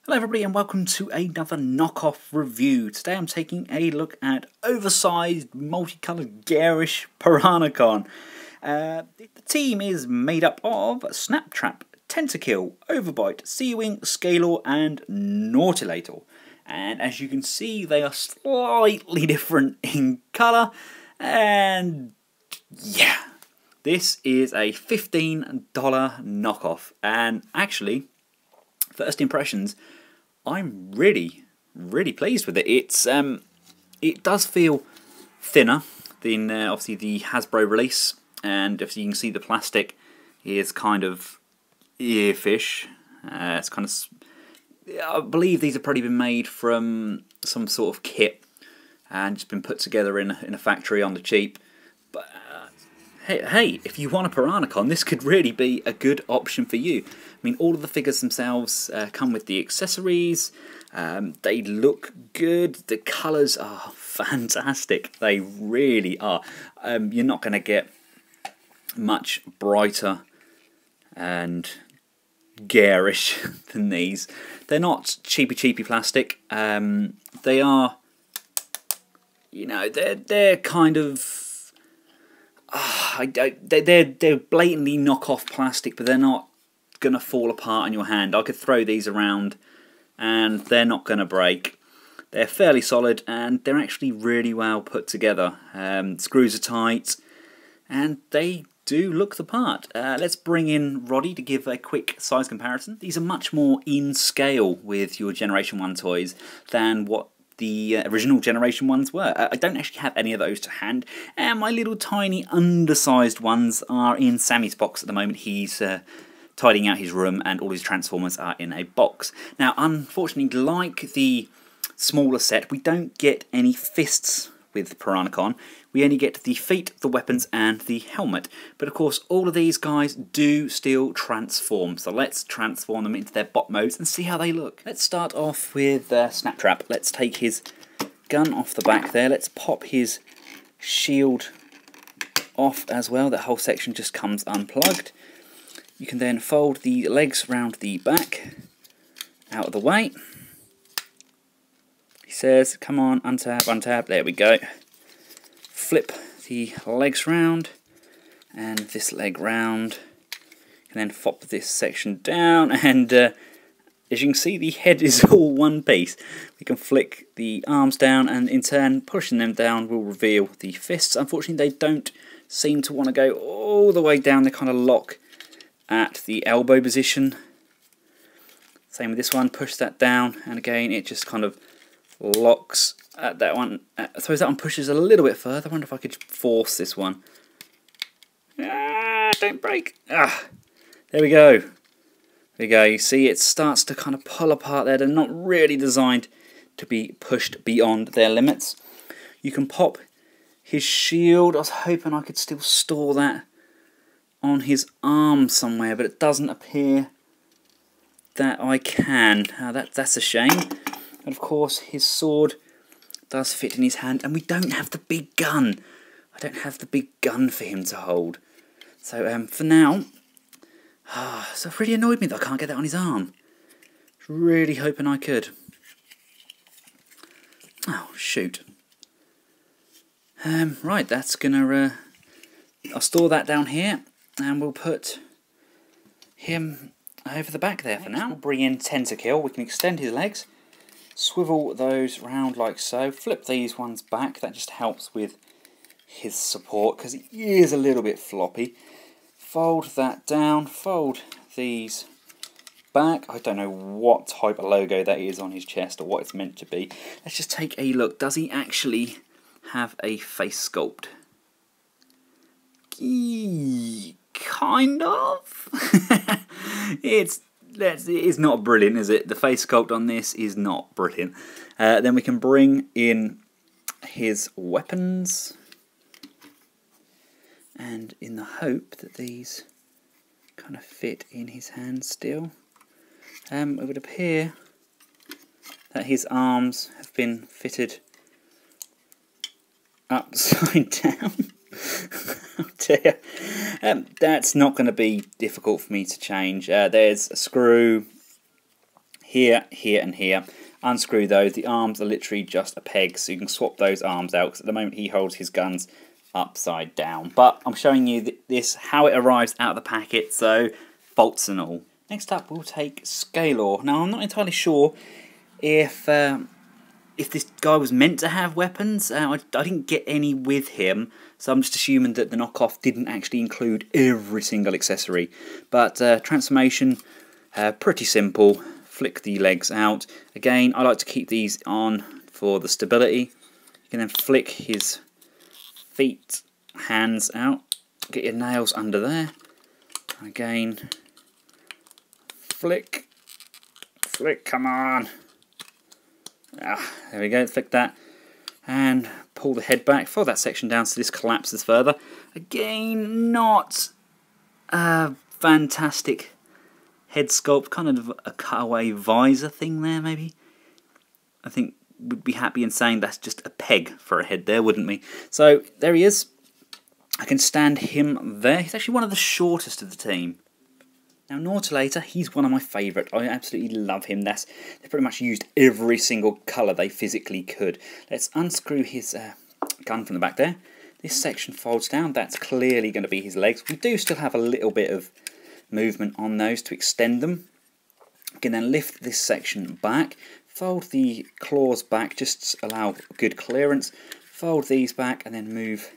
Hello everybody and welcome to another knockoff review. Today I'm taking a look at Oversized, multicoloured, garish Piranacon. The team is made up of Snaptrap, Tentakill, Overbite, Seawing, Scalor and Nautilator. And as you can see they are slightly different in colour and yeah, this is a $15 knockoff and actually first impressions, I'm really pleased with it. It does feel thinner than obviously the Hasbro release, and obviously you can see the plastic is kind of earfish. It's kind of, I believe these have probably been made from some sort of kit and just been put together in a factory on the cheap. But hey, if you want a Piranacon, this could really be a good option for you. I mean, all of the figures themselves come with the accessories. They look good. The colours are fantastic. They really are. You're not going to get much brighter and garish than these. They're not cheapy plastic. They are, you know, they're kind of, they're blatantly knockoff plastic, but they're not going to fall apart in your hand. I could throw these around and they're not going to break. They're fairly solid and they're actually really well put together. Screws are tight and they do look the part. Let's bring in Roddy to give a quick size comparison. These are much more in scale with your Generation 1 toys than what the original Generation 1s were. I don't actually have any of those to hand, and my little tiny undersized ones are in Sammy's box at the moment. He's tidying out his room and all his Transformers are in a box. Now unfortunately, like the smaller set, we don't get any fists with Piranacon. We only get the feet, the weapons and the helmet. But of course all of these guys do still transform, so let's transform them into their bot modes and see how they look. Let's start off with Snaptrap. Let's take his gun off the back there. Let's pop his shield off as well. That whole section just comes unplugged. You can then fold the legs round the back, out of the way. He says, come on, untap, untap, there we go. Flip the legs round, and this leg round. And then flop this section down, and as you can see, the head is all one piece. We can flick the arms down, and in turn, pushing them down will reveal the fists. Unfortunately, they don't seem to want to go all the way down. They kind of lock at the elbow position. Same with this one, push that down and again it just kind of locks at that one. I suppose that one pushes a little bit further. I wonder if I could force this one. Don't break. There we go. There we go. You see it starts to kind of pull apart there. They're not really designed to be pushed beyond their limits. You can pop his shield. I was hoping I could still store that on his arm somewhere, but it doesn't appear that I can. That's a shame. And of course his sword does fit in his hand, and we don't have the big gun. I don't have the big gun for him to hold. So for now, so it really annoyed me that I can't get that on his arm. Really hoping I could. Oh shoot. Right, that's gonna I'll store that down here. And we'll put him over the back there for now. We'll bring in Tentakill. We can extend his legs, swivel those round like so, flip these ones back. That just helps with his support because he is a little bit floppy. Fold that down, fold these back. I don't know what type of logo that is on his chest or what it's meant to be. Let's just take a look. Does he actually have a face sculpt? Kind of. It's not brilliant, is it? The face sculpt on this is not brilliant. Then we can bring in his weapons, and in the hope that these kind of fit in his hand still. It would appear that his arms have been fitted upside down. Oh dear. That's not going to be difficult for me to change. There's a screw here, here and here. Unscrew those. The arms are literally just a peg, so you can swap those arms out, because at the moment he holds his guns upside down. But I'm showing you this how it arrives out of the packet, so bolts and all. Next up we'll take Scalor. Now I'm not entirely sure if this guy was meant to have weapons. I didn't get any with him, so I'm just assuming that the knockoff didn't actually include every single accessory. But transformation, pretty simple. Flick the legs out. Again, I like to keep these on for the stability. You can then flick his feet, hands out. Get your nails under there. Again, flick, flick, come on. Ah, there we go, flick that. And pull the head back, fold that section down so this collapses further. Again, not a fantastic head sculpt, kind of a cutaway visor thing there maybe. I think we'd be happy in saying that's just a peg for a head there, wouldn't we? So there he is. I can stand him there. He's actually one of the shortest of the team. Now Nautilator, he's one of my favourite. I absolutely love him. They pretty much used every single colour they physically could. Let's unscrew his gun from the back there. This section folds down. That's clearly going to be his legs. We do still have a little bit of movement on those to extend them. You can then lift this section back, fold the claws back, just allow good clearance, fold these back and then move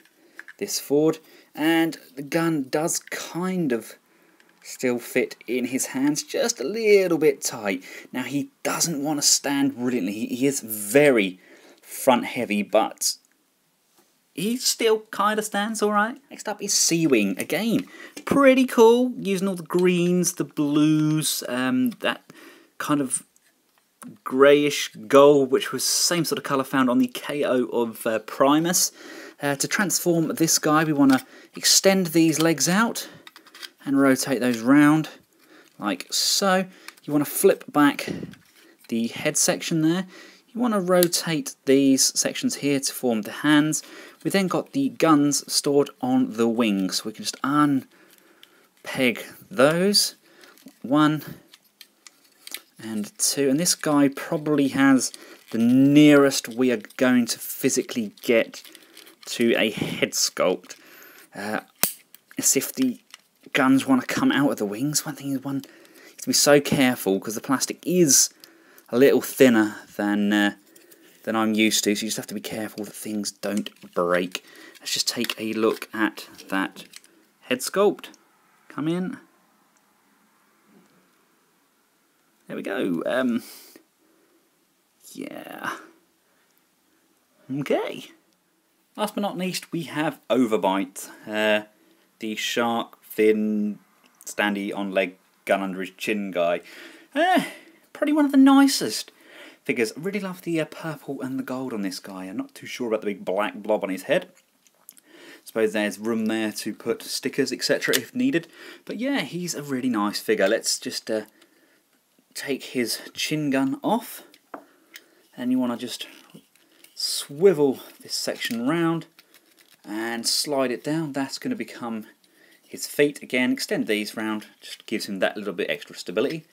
this forward, and the gun does kind of still fit in his hands, just a little bit tight. Now he doesn't want to stand brilliantly, he is very front heavy, but he still kind of stands alright. Next up is Sea-Wing. Again, pretty cool, using all the greens, the blues, that kind of greyish gold, which was the same sort of colour found on the KO of Primus. To transform this guy, we want to extend these legs out and rotate those round, like so. You want to flip back the head section there. You want to rotate these sections here to form the hands. We then got the guns stored on the wings. So we can just unpeg those. 1 and 2. And this guy probably has the nearest we are going to physically get to a head sculpt. As if the guns want to come out of the wings. One thing is, you have to be so careful because the plastic is a little thinner than I'm used to, so you just have to be careful that things don't break. Let's just take a look at that head sculpt. Come in. There we go. Yeah. Okay. Last but not least, we have Overbite. The shark fin, standy on leg, gun under his chin guy. Probably one of the nicest figures. I really love the purple and the gold on this guy. I'm not too sure about the big black blob on his head. Suppose there's room there to put stickers, etc. if needed. But yeah, he's a really nice figure. Let's just take his chin gun off. And you want to just swivel this section round and slide it down. That's going to become his feet. Again, extend these round, just gives him that little bit extra stability.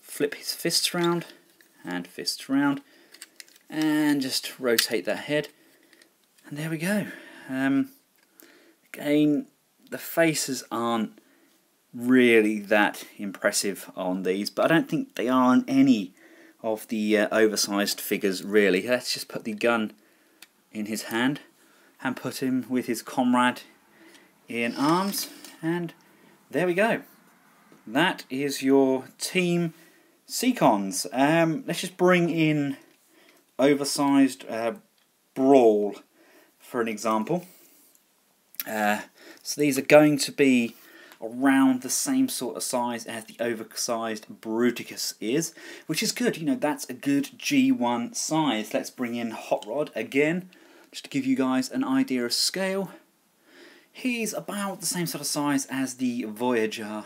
Flip his fists round and fists round, and just rotate that head, and there we go. Again, the faces aren't really that impressive on these, but I don't think they are on any of the oversized figures really. Let's just put the gun in his hand and put him with his comrade in arms, and there we go. That is your team Seacons. Let's just bring in Oversized Brawl for an example. So these are going to be around the same sort of size as the Oversized Bruticus is, which is good. You know, that's a good G1 size. Let's bring in Hot Rod again, just to give you guys an idea of scale. He's about the same sort of size as the Voyager.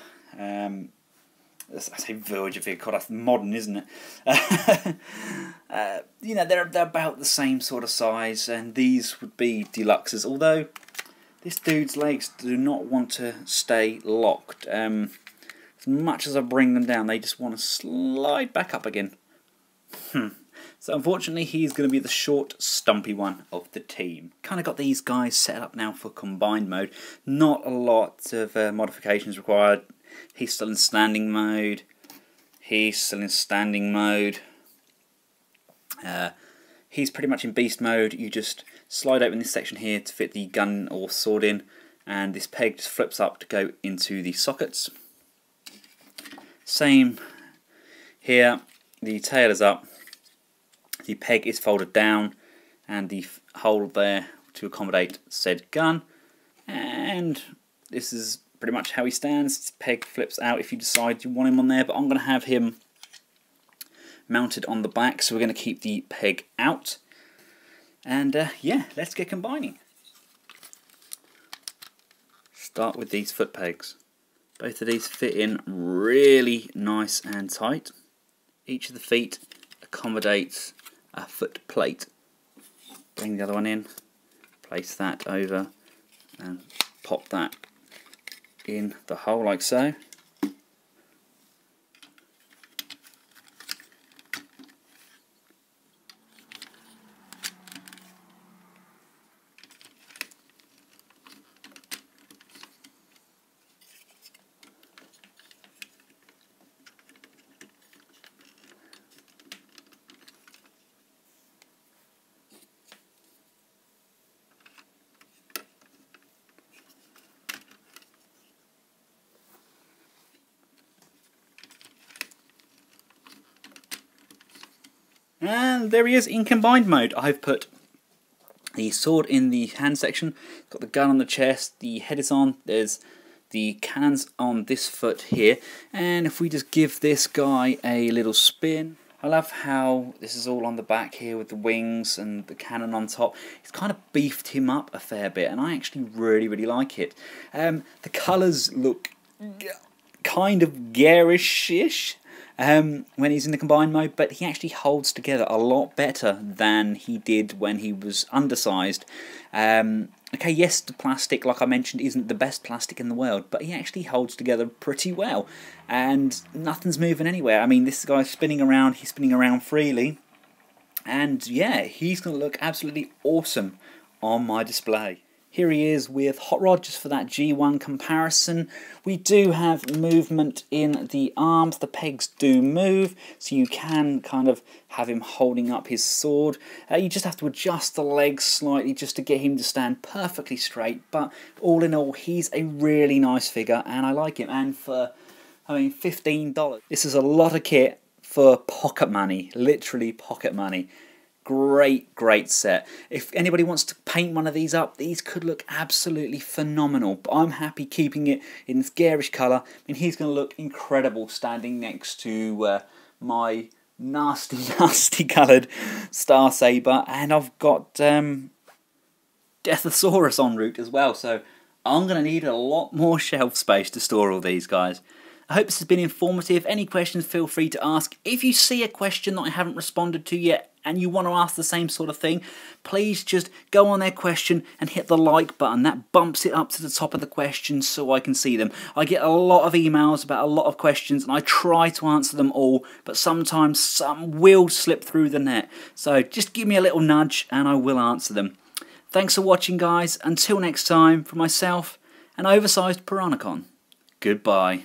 I say Voyager figure, God, that's modern, isn't it? You know, they're about the same sort of size, and these would be deluxes, although this dude's legs do not want to stay locked. as much as I bring them down, they just want to slide back up again. So unfortunately, he's going to be the short, stumpy one of the team. Kind of got these guys set up now for combined mode. Not a lot of modifications required. He's still in standing mode. He's still in standing mode. He's pretty much in beast mode. You just slide open this section here to fit the gun or sword in, and this peg just flips up to go into the sockets. Same here. The tail is up. The peg is folded down, and the hole there to accommodate said gun. And this is pretty much how he stands. This peg flips out if you decide you want him on there, but I'm going to have him mounted on the back, so we're going to keep the peg out. And yeah, let's get combining. Start with these foot pegs. Both of these fit in really nice and tight. Each of the feet accommodates a foot plate. Bring the other one in, place that over, and pop that in the hole like so. And there he is in combined mode. I've put the sword in the hand section, got the gun on the chest, the head is on, there's the cannons on this foot here, and if we just give this guy a little spin, I love how this is all on the back here with the wings and the cannon on top. It's kind of beefed him up a fair bit, and I actually really like it. The colours look kind of garish-ish when he's in the combined mode, but he actually holds together a lot better than he did when he was undersized. Okay, yes, the plastic, like I mentioned, isn't the best plastic in the world, but he actually holds together pretty well, and nothing's moving anywhere. I mean, this guy's spinning around, he's spinning around freely, and yeah, he's going to look absolutely awesome on my display. Here he is with Hot Rod, just for that G1 comparison. We do have movement in the arms. The pegs do move, so you can kind of have him holding up his sword. You just have to adjust the legs slightly just to get him to stand perfectly straight. But all in all, he's a really nice figure, and I like him. And for, I mean, $15. This is a lot of kit for pocket money, literally pocket money. Great set. If anybody wants to paint one of these up, these could look absolutely phenomenal, but I'm happy keeping it in this garish colour. I mean, he's going to look incredible standing next to my nasty coloured Star Saber, and I've got Deathosaurus en route as well, so I'm going to need a lot more shelf space to store all these guys. I hope this has been informative. Any questions, feel free to ask. If you see a question that I haven't responded to yet and you want to ask the same sort of thing, please just go on their question and hit the like button. That bumps it up to the top of the questions so I can see them. I get a lot of emails about a lot of questions and I try to answer them all, but sometimes some will slip through the net. So just give me a little nudge and I will answer them. Thanks for watching, guys. Until next time, from myself and Oversized Piranacon, goodbye.